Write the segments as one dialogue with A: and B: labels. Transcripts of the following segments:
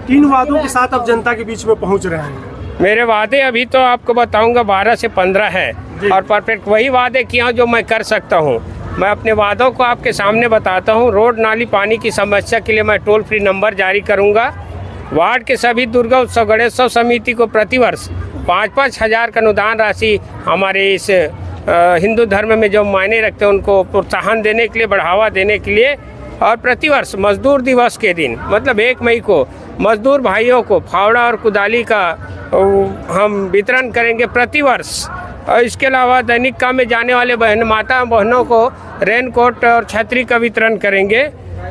A: किन वादों के साथ अब जनता के बीच में पहुंच रहे हैं?
B: मेरे वादे अभी तो आपको बताऊंगा 12 से 15 हैं और परफेक्ट वही वादे किए हैं जो मैं कर सकता हूं। मैं अपने वादों को आपके सामने बताता हूं। रोड नाली पानी की समस्या के लिए मैं टोल फ्री नंबर जारी करूंगा। वार्ड के सभी दुर्गा उत्सव गणेशोत्सव समिति को प्रतिवर्ष 5-5 हज़ार का अनुदान राशि हमारे इस हिंदू धर्म में जो मायने रखते हैं उनको प्रोत्साहन देने के लिए, बढ़ावा देने के लिए, और प्रतिवर्ष मजदूर दिवस के दिन मतलब 1 मई को मजदूर भाइयों को फावड़ा और कुदाली का हम वितरण करेंगे प्रतिवर्ष। और इसके अलावा दैनिक काम में जाने वाले माता बहनों को रेनकोट और छतरी का वितरण करेंगे।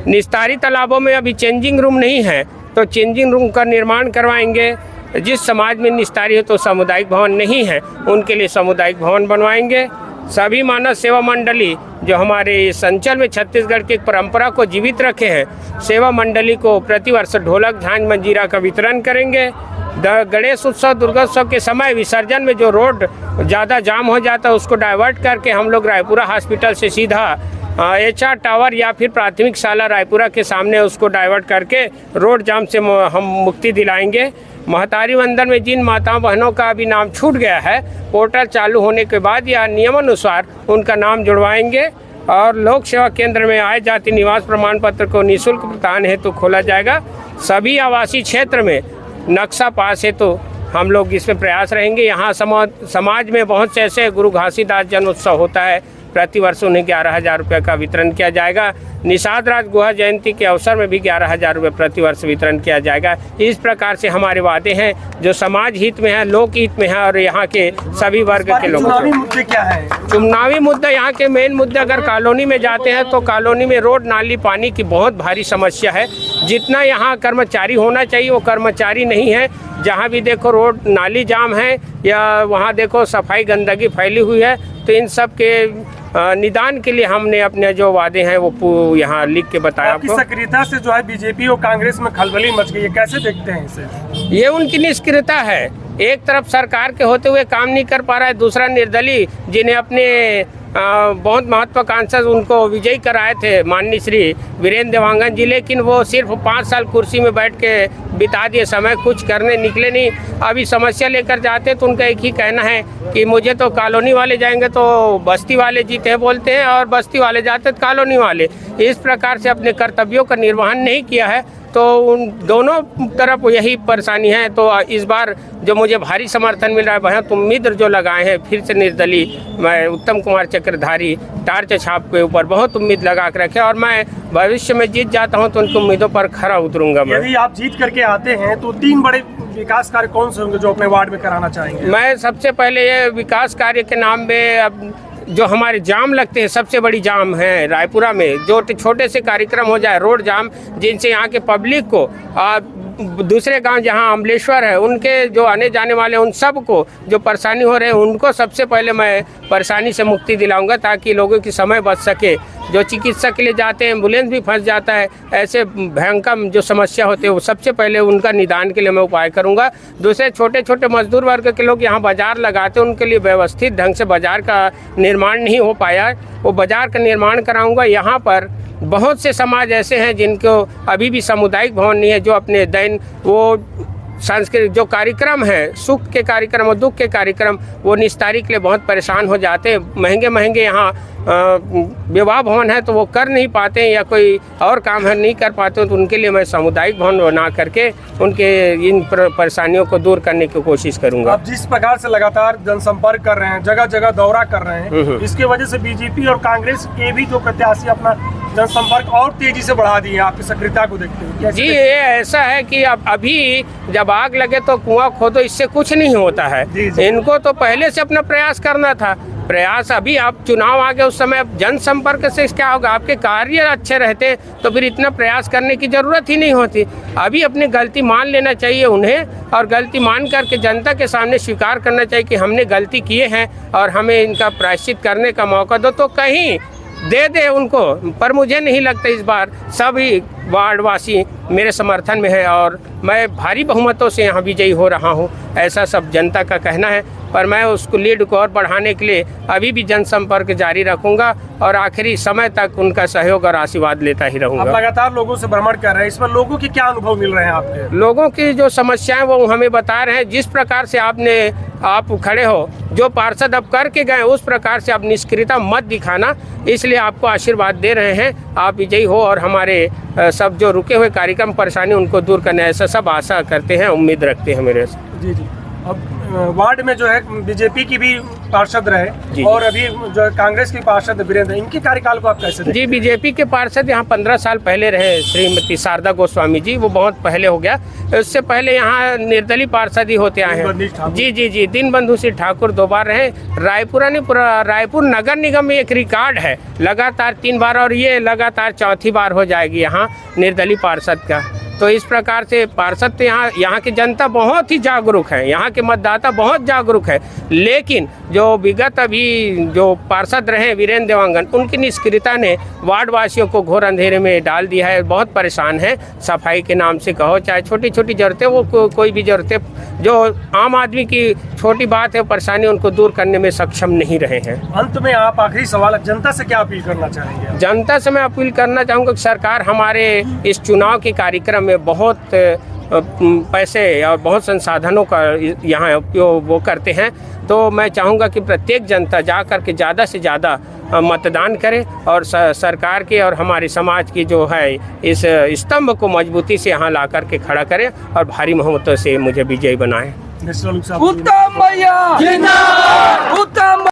B: निस्तारी तालाबों में अभी चेंजिंग रूम नहीं है तो चेंजिंग रूम का निर्माण करवाएंगे। जिस समाज में निस्तारी हो तो सामुदायिक भवन नहीं है उनके लिए सामुदायिक भवन बनवाएंगे। सभी मानव सेवा मंडली जो हमारे इस अंचल में छत्तीसगढ़ की परंपरा को जीवित रखे हैं, सेवा मंडली को प्रतिवर्ष ढोलक, झांझ, मंजीरा का वितरण करेंगे। गणेश उत्सव, दुर्गोत्सव के समय विसर्जन में जो रोड ज़्यादा जाम हो जाता है उसको डाइवर्ट करके हम लोग रायपुरा हॉस्पिटल से सीधा HR टावर या फिर प्राथमिक शाला रायपुरा के सामने उसको डाइवर्ट करके रोड जाम से हम मुक्ति दिलाएंगे। महतारी वंदन में जिन माताओं बहनों का अभी नाम छूट गया है, पोर्टल चालू होने के बाद या नियमानुसार उनका नाम जुड़वाएंगे। और लोक सेवा केंद्र में आय जाति निवास प्रमाण पत्र को निःशुल्क प्रदान हेतु खोला जाएगा। सभी आवासीय क्षेत्र में नक्शा पास है तो हम लोग इसमें प्रयास रहेंगे। यहाँ समाज में बहुत से ऐसे गुरु घासीदास जन्म उत्सव होता है, प्रतिवर्ष उन्हें 11,000 रुपये का वितरण किया जाएगा। निषाद राज गुहा जयंती के अवसर में भी 11,000 रुपये प्रतिवर्ष वितरण किया जाएगा। इस प्रकार से हमारे वादे हैं जो समाज हित में है, लोक हित में है और यहाँ के सभी वर्ग के लोगों
A: चुनावी मुद्दे क्या है?
B: चुनावी मुद्दा यहाँ के मेन मुद्दे, अगर कॉलोनी में जाते हैं तो कॉलोनी में रोड नाली पानी की बहुत भारी समस्या है। जितना यहाँ कर्मचारी होना चाहिए वो कर्मचारी नहीं है। जहाँ भी देखो रोड नाली जाम है या वहाँ देखो सफाई गंदगी फैली हुई है। तो इन सब के निदान के लिए हमने अपने जो वादे हैं वो यहाँ लिख के बताया
A: आपकी
B: आपको।
A: सक्रियता से जो है बीजेपी और कांग्रेस में खलबली मच गई है, कैसे देखते हैं इसे?
B: ये उनकी निष्क्रियता है। एक तरफ सरकार के होते हुए काम नहीं कर पा रहा है, दूसरा निर्दलीय जिन्हें अपने बहुत महत्वाकांक्षा उनको विजयी कराए थे माननीय श्री वीरेंद्र देवांगन जी, लेकिन वो सिर्फ 5 साल कुर्सी में बैठ के बिता दिए समय, कुछ करने निकले नहीं। अभी समस्या लेकर जाते तो उनका एक ही कहना है कि मुझे तो कॉलोनी वाले जाएंगे तो बस्ती वाले जीते हैं बोलते हैं और बस्ती वाले जाते तो कॉलोनी वाले। इस प्रकार से अपने कर्तव्यों का निर्वहन नहीं किया है तो उन दोनों तरफ यही परेशानी है। तो इस बार जो मुझे भारी समर्थन मिल रहा है बहुत उम्मीद जो लगाए हैं फिर से निर्दलीय मैं उत्तम कुमार चक्रधारी टार्च छाप के ऊपर बहुत उम्मीद लगा कर रखे और मैं भविष्य में जीत जाता हूं तो उनकी उम्मीदों पर खरा उतरूंगा। मैं
A: यदि आप जीत करके आते हैं तो 3 बड़े विकास कार्य कौन से होंगे जो अपने वार्ड में कराना चाहेंगे?
B: मैं सबसे पहले ये विकास कार्य के नाम में अब जो हमारे जाम लगते हैं, सबसे बड़ी जाम है रायपुरा में, जो छोटे से कार्यक्रम हो जाए रोड जाम जिनसे यहाँ के पब्लिक को दूसरे गांव जहां अमलेश्वर है उनके जो आने जाने वाले उन सब को जो परेशानी हो रहे हैं उनको सबसे पहले मैं परेशानी से मुक्ति दिलाऊंगा ताकि लोगों की समय बच सके। जो चिकित्सा के लिए जाते हैं एम्बुलेंस भी फंस जाता है, ऐसे भयंकर जो समस्या होते हैं वो सबसे पहले उनका निदान के लिए मैं उपाय करूंगा। दूसरे छोटे छोटे मजदूर वर्ग के लोग यहाँ बाजार लगाते हैं, उनके लिए व्यवस्थित ढंग से बाजार का निर्माण नहीं हो पाया, वो बाजार का निर्माण कराऊंगा। यहाँ पर बहुत से समाज ऐसे हैं जिनको अभी भी सामुदायिक भवन नहीं है, जो अपने दैन वो सांस्कृतिक जो कार्यक्रम है, सुख के कार्यक्रम और दुख के कार्यक्रम, वो निस्तारी के लिए बहुत परेशान हो जाते हैं। महंगे महंगे यहाँ विवाह भवन है तो वो कर नहीं पाते हैं या कोई और काम है नहीं कर पाते हैं, तो उनके लिए मैं सामुदायिक भवन बना करके उनके इन परेशानियों को दूर करने की कोशिश करूंगा।
A: आप जिस प्रकार से लगातार जनसंपर्क कर रहे हैं, जगह जगह दौरा कर रहे हैं, इसके वजह से बीजेपी और कांग्रेस के भी जो प्रत्याशी अपना जनसंपर्क और तेजी से बढ़ा दिए, आपकी सक्रियता को देखते हुए?
B: जी, ये ऐसा है कि अब अभी जब आग लगे तो कुआं खोदो, इससे कुछ नहीं होता है। इनको तो पहले से अपना प्रयास करना था। प्रयास अभी आप चुनाव आ गए उस समय जनसंपर्क से क्या होगा? आपके कार्य अच्छे रहते तो फिर इतना प्रयास करने की जरूरत ही नहीं होती। अभी अपनी गलती मान लेना चाहिए उन्हें और गलती मान करके जनता के सामने स्वीकार करना चाहिए कि हमने गलती किए हैं और हमें इनका प्रायश्चित करने का मौका दो। तो कहीं दे दे उनको। पर मुझे नहीं लगता इस बार सभी वार्डवासी मेरे समर्थन में है और मैं भारी बहुमतों से यहाँ विजयी हो रहा हूँ, ऐसा सब जनता का कहना है। पर मैं उसको लीड को और बढ़ाने के लिए अभी भी जनसंपर्क जारी रखूंगा और आखिरी समय तक उनका सहयोग और आशीर्वाद लेता ही रहूंगा।
A: आप लगातार लोगों से भ्रमण कर रहे हैं, इस पर लोगों के क्या अनुभव मिल रहे हैं आपके?
B: लोगों की जो समस्याएं वो हमें बता रहे हैं। जिस प्रकार से आप खड़े हो, जो पार्षद अब करके गए उस प्रकार से आप निष्क्रियता मत दिखाना, इसलिए आपको आशीर्वाद दे रहे हैं। आप विजयी हो और हमारे सब जो रुके हुए कार्यक्रम परेशानी उनको दूर करने, ऐसा सब आशा करते हैं, उम्मीद रखते हैं मेरे से।
A: जी जी। अब वार्ड में जो है बीजेपी की भी पार्षद रहे और अभी जो कांग्रेस की पार्षद वीरेंद्र, इनके कार्यकाल को आप कैसे देखते हैं?
B: जी, बीजेपी के पार्षद यहाँ 15 साल पहले रहे श्रीमती शारदा गोस्वामी जी, वो बहुत पहले हो गया। उससे पहले यहाँ निर्दलीय पार्षद ही होते आए हैं। जी, दीनबंधु सिंह ठाकुर 2 बार रहे। रायपुर नगर निगम में एक रिकॉर्ड है, लगातार 3 बार, और ये लगातार चौथी बार हो जाएगी यहाँ निर्दलीय पार्षद का। तो इस प्रकार से पार्षद तो यहाँ की जनता बहुत ही जागरूक है, यहाँ के मतदाता बहुत जागरूक है। लेकिन जो विगत अभी जो पार्षद रहे वीरेंद्र देवांगन, उनकी निष्क्रियता ने वार्डवासियों को घोर अंधेरे में डाल दिया है। बहुत परेशान है, सफाई के नाम से कहो, चाहे छोटी छोटी ज़रूरतें, वो कोई भी ज़रूरतें जो आम आदमी की छोटी बात है, परेशानी उनको दूर करने में सक्षम नहीं रहे हैं।
A: अंत में आप आखिरी सवाल, जनता से क्या अपील करना चाहेंगे?
B: जनता से मैं अपील करना चाहूँगा कि सरकार हमारे इस चुनाव के कार्यक्रम में बहुत पैसे और बहुत संसाधनों का यहाँ उपयोग वो करते हैं। तो मैं चाहूँगा कि प्रत्येक जनता जा कर के ज़्यादा से ज़्यादा मतदान करे और सरकार के और हमारे समाज की जो है इस स्तंभ को मजबूती से यहाँ ला कर के खड़ा करे और भारी बहुमतों से मुझे विजयी बनाए।
A: उत्तम भैया, उत्तम।